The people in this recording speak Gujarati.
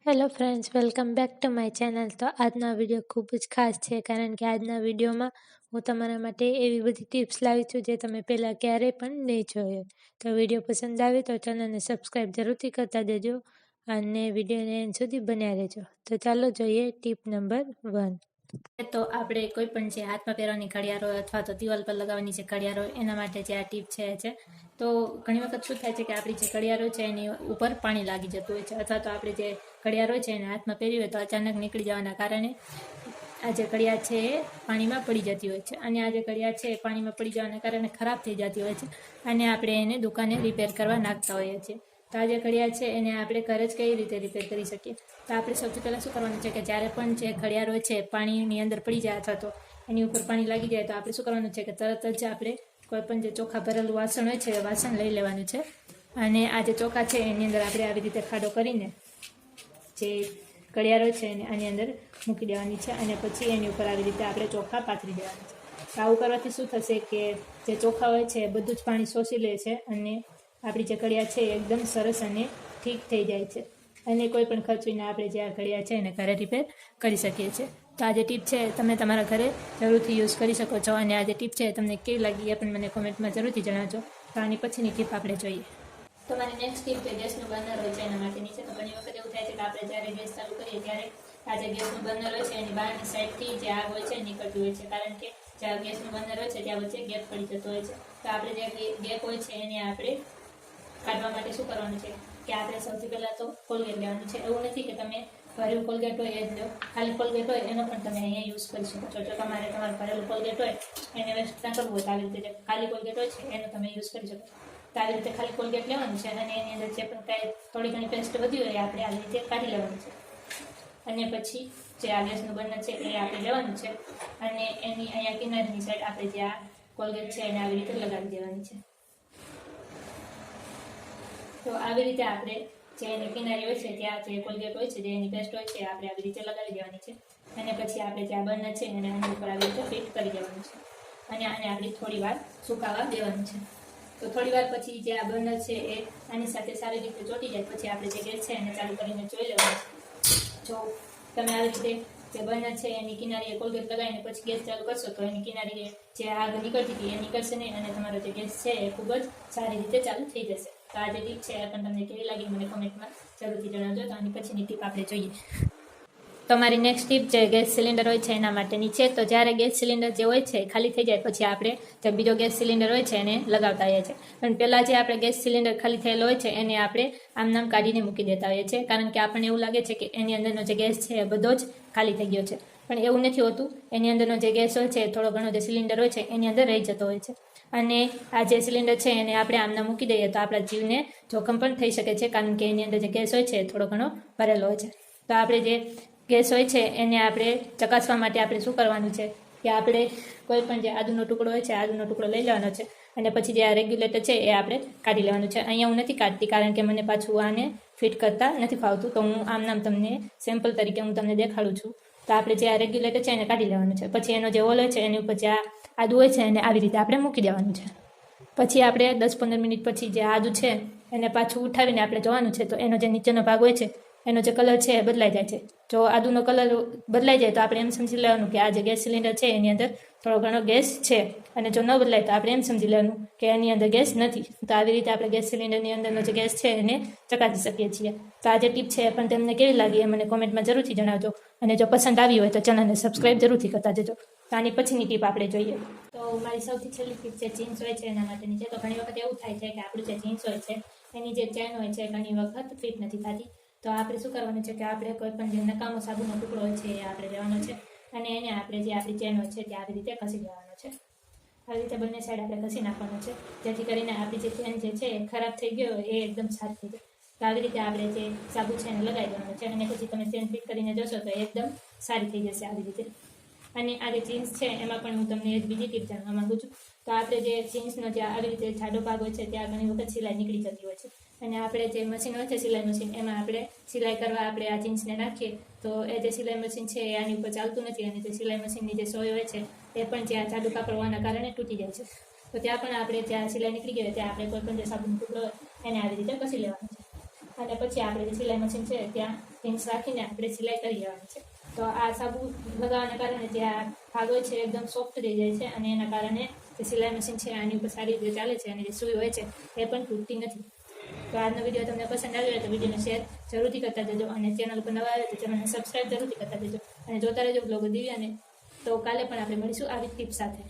Hello friends, welcome back to my channel. તો આજનો વિડીયો ખૂબ જ ખાસ છે કારણ કે આજના વિડીયોમાં હું તમારા માટે એવી બધી ટિપ્સ લાવી છું જે તમે પહેલાં ક્યારેય પણ નહીં જોયો. તો વિડીયો પસંદ આવે તો ચેનલને સબસ્ક્રાઈબ જરૂરથી કરતા દેજો અને વિડીયોને એન્ડ સુધી બન્યા રહેજો. તો ચાલો જોઈએ ટીપ નંબર 1. તો આપણે કોઈ પણ જે હાથમાં પહેરવાની ઘડિયાળ હોય અથવા તો દિવાલ પર લગાવવાની જે ઘડિયાળ હોય એના માટે જે આ ટીપ છે તો ઘણી વખત શું થાય છે કે આપણી જે ઘડિયાળ હોય છે એની ઉપર પાણી લાગી જતું હોય છે અથવા તો આપણે જે ઘડિયાળ હોય છે એને હાથમાં પહેરી હોય તો અચાનક નીકળી જવાના કારણે આ જે ઘડિયાળ છે એ પાણીમાં પડી જતી હોય છે અને આ જે ઘડિયાળ છે એ પાણીમાં પડી જવાના કારણે ખરાબ થઈ જતી હોય છે અને આપણે એને દુકાને રિપેર કરવા નાખતા હોઈએ છીએ. તો આ જે ઘડિયાળ છે એને આપણે ઘરે જ કઈ રીતે રિપેર કરી શકીએ? તો આપણે સૌથી પહેલાં શું કરવાનું છે કે જ્યારે પણ જે ઘડિયાળ હોય છે પાણીની અંદર પડી જાય અથવા તો એની ઉપર પાણી લાગી જાય તો આપણે શું કરવાનું છે કે તરત જ આપણે કોઈ પણ જે ચોખા ભરેલું વાસણ હોય છે એ વાસણ લઈ લેવાનું છે અને આ જે ચોખા છે એની અંદર આપણે આવી રીતે ખાડો કરીને જે ઘડિયાળ હોય છે એને આની અંદર મૂકી દેવાની છે અને પછી એની ઉપર આવી રીતે આપણે ચોખા પાથરી દેવાના છે. આવું કરવાથી શું થશે કે જે ચોખા હોય છે બધું જ પાણી શોષી લે છે અને આપણી જે ઘડિયાળ છે એકદમ સરસ અને ઠીક થઈ જાય છે અને કોઈ પણ ખર્ચ વિના આપણે જે આ ઘડિયાળ છે એને ઘરે રિપેર કરી શકીએ છીએ. તો આ જે ટીપ છે તમે તમારા ઘરે જરૂરથી યુઝ કરી શકો છો અને આ જે ટીપ છે તમને કેવી લાગી એ પણ મને કોમેન્ટમાં જરૂરથી જણાવજો. તો આની પછીની ટીપ આપણે જોઈએ. તો મારી નેક્સ્ટ ટીપ જે ગેસનું બર્નર હોય છે એના માટેની છે. તો ઘણી વખત એવું થાય છે કે આપણે જ્યારે ગેસ ચાલુ કરીએ ત્યારે આ જે ગેસનું બર્નર હોય છે એની બહારની સાઈડથી જે આગ હોય છે નીકળતી હોય છે કારણ કે જ્યાં ગેસનું બર્નર હોય છે ત્યાં વચ્ચે ગેપ પડી જતો હોય છે. તો આપણે જે ગેપ હોય છે એને આપણે કાઢવા માટે શું કરવાનું છે કે આપણે સૌથી પહેલાં તો કોલગેટ લેવાનું છે. એવું નથી કે તમે ભરેલું કોલગેટ હોય એ જ લો, ખાલી કોલગેટ હોય એનો પણ તમે અહીંયા યુઝ કરી શકો છો. જો તમારે તમારું ભરેલું કોલગેટ હોય એને વેસ્ટ ના કરવું હોય તો આવી રીતે જે ખાલી કોલગેટ હોય છે એનો તમે યુઝ કરી શકો. તો આવી રીતે ખાલી કોલગેટ લેવાનું છે અને એની અંદર જે પણ કાંઈ થોડી ઘણી પેસ્ટ વધી હોય આપણે આવી રીતે કાઢી લેવાનું છે અને પછી જે આ ગેસનું બર્નર છે એ આપણે લેવાનું છે અને એની અહીંયા કિનારીની સાઈડ આપણે જે આ કોલગેટ છે એને આવી રીતે લગાવી દેવાની છે. તો આવી રીતે આપણે જે એની કિનારી હોય છે ત્યાં જે કોલગેટ હોય છે જે એની પેસ્ટ હોય છે આપણે આવી રીતે લગાવી દેવાની છે અને પછી આપણે જે આ બર્નર છે એને આની ઉપર આવી રીતે ફિટ કરી દેવાનું છે અને આને આપણે થોડી વાર સુકાવા દેવાનું છે. તો થોડી વાર પછી જે આ બર્નર છે એ આની સાથે સારી રીતે ચોંટી જાય પછી આપણે જે ગેસ છે એને ચાલુ કરીને જોઈ લેવાનું છે. જો તમે આવી રીતે જે બર્નર છે એની કિનારીએ કોલગેટ લગાવીને પછી ગેસ ચાલુ કરશો તો એની કિનારીએ જે આગ નીકળતી હતી એ નીકળશે નહીં અને તમારો જે ગેસ છે એ ખૂબ જ સારી રીતે ચાલુ થઈ જશે. તો આ જે ટીપ છે એ પણ તમને કેવી લાગી મને કોમેન્ટમાં જરૂરથી જણાવજો. તો આની પછીની ટીપ આપણે જોઈએ. તો મારી નેક્સ્ટ ટીપ જે ગેસ સિલિન્ડર હોય છે એના માટેની છે. તો જ્યારે ગેસ સિલિન્ડર જે હોય છે ખાલી થઈ જાય પછી આપણે જે બીજો ગેસ સિલિન્ડર હોય છે એને લગાવતા હોઈએ છીએ પણ પહેલાં જે આપણે ગેસ સિલિન્ડર ખાલી થયેલો હોય છે એને આપણે આમનામ કાઢીને મૂકી દેતા હોઈએ છીએ કારણ કે આપણને એવું લાગે છે કે એની અંદરનો જે ગેસ છે એ બધો જ ખાલી થઈ ગયો છે પણ એવું નથી હોતું. એની અંદરનો જે ગેસ હોય છે થોડો ઘણો જે સિલિન્ડર હોય છે એની અંદર રહી જતો હોય છે અને આ જે સિલિન્ડર છે એને આપણે આમના મૂકી દઈએ તો આપણા જીવને જોખમ પણ થઈ શકે છે કારણ કે એની અંદર જે ગેસ હોય છે થોડો ઘણો ભરેલો હોય છે. તો આપણે જે ગેસ હોય છે એને આપણે ચકાસવા માટે આપણે શું કરવાનું છે કે આપણે કોઈ પણ જે આદુનો ટુકડો હોય છે આદુનો ટુકડો લઈ લેવાનો છે અને પછી જે આ રેગ્યુલેટર છે એ આપણે કાઢી લેવાનું છે. અહીંયા હું નથી કાઢતી કારણ કે મને પાછું આને ફિટ કરતા નથી ફાવતું તો હું આમ નામ તમને સેમ્પલ તરીકે હું તમને દેખાડું છું. તો આપણે જે આ રેગ્યુલેટર છે એને કાઢી લેવાનું છે પછી એનો જે હોલ હોય છે એની ઉપર જે આદુ હોય છે એને આવી રીતે આપણે મૂકી દેવાનું છે. પછી આપણે 10-15 મિનિટ પછી જે આદુ છે એને પાછું ઉઠાવીને આપણે જોવાનું છે તો એનો જે નીચેનો ભાગ હોય છે એનો જે કલર છે એ બદલાઈ જાય છે. જો આદુનો કલર બદલાઈ જાય તો આપણે એમ સમજી લેવાનું કે આ જે ગેસ સિલિન્ડર છે એની અંદર થોડો ઘણો ગેસ છે અને જો ન બદલાય તો આપણે એમ સમજી લેવાનું કે એની અંદર ગેસ નથી. તો આવી રીતે આપણે ગેસ સિલિન્ડરની અંદરનો જે ગેસ છે એને ચકાસી શકીએ છીએ. તો આ જે ટીપ છે એ પણ તમને કેવી લાગી એ મને કોમેન્ટમાં જરૂરથી જણાવજો અને જો પસંદ આવી હોય તો ચેનલને સબસ્ક્રાઈબ જરૂરથી કરતા જજો. તો આની પછીની ટીપ આપણે જોઈએ. તો મારી સૌથી છેલ્લી ટીપ જે જીન્સ હોય છે એના માટેની છે. તો ઘણી વખત એવું થાય છે કે આપણું જે જીન્સ હોય છે એની જે ચેન હોય છે ઘણી વખત ફિટ નથી થતી. તો આપણે શું કરવાનું છે કે આપણે કોઈ પણ જે નકામો સાબુનો ટુકડો હોય છે એ આપણે લેવાનો છે અને એને આપણે જે આપણી ચેન હોય છે તે આવી રીતે ઘસી દેવાનો છે. આવી રીતે બંને સાઈડ આપણે ઘસી નાખવાનું છે જેથી કરીને આપણી જે ચેન જે છે એ ખરાબ થઈ ગયો એ એકદમ સારી થઈ જાય. તો આવી રીતે આપણે જે સાબુ છે એને લગાવી દેવાનું છે અને પછી તમે ચેન ફિટ કરીને જોશો તો એકદમ સારી થઈ જશે આવી રીતે. અને આ જે જીન્સ છે એમાં પણ હું તમને એક બીજી ટીપ જાણવા માગું છું. તો આપણે જે જીન્સનો જે આવી રીતે જાડો ભાગ હોય છે ત્યાં ઘણી વખત સિલાઈ નીકળી જતી હોય છે અને આપણે જે મશીન હોય છે સિલાઈ મશીન એમાં આપણે સિલાઈ કરવા આપણે આ જીન્સને નાખીએ તો એ જે સિલાઈ મશીન છે એ આની ઉપર ચાલતું નથી અને જે સિલાઈ મશીનની જે સોય હોય છે એ પણ જ્યાં જાડું કાપડ હોવાના કારણે તૂટી જાય છે. તો ત્યાં પણ આપણે જ્યાં સિલાઈ નીકળી ગઈ હોય ત્યાં આપણે કોઈ પણ જે સાબુનો ટુકડો હોય એને આવી રીતે ઘસી લેવાનો છે અને પછી આપણે જે સિલાઈ મશીન છે ત્યાં પિન્સ રાખીને આપણે સિલાઈ કરી દેવાની છે. તો આ સાબુ લગાવવાના કારણે જે આ ભાગ હોય છે એકદમ સોફ્ટ થઈ જાય છે અને એના કારણે જે સિલાઈ મશીન છે આની ઉપર સારી રીતે ચાલે છે અને જે સૂઈ હોય છે એ પણ તૂટતી નથી. તો આજનો વિડીયો તમને પસંદ આવ્યો હોય તો વિડીયોને શેર જરૂરથી કરતા જજો અને ચેનલ પર નવા આવે તો ચેનલને સબસ્ક્રાઈબ જરૂરથી કરતા જજો અને જોતા રહેજો બ્લોગ દિવ્યાને. તો કાલે પણ આપણે મળીશું આવી ટિપ્સ સાથે.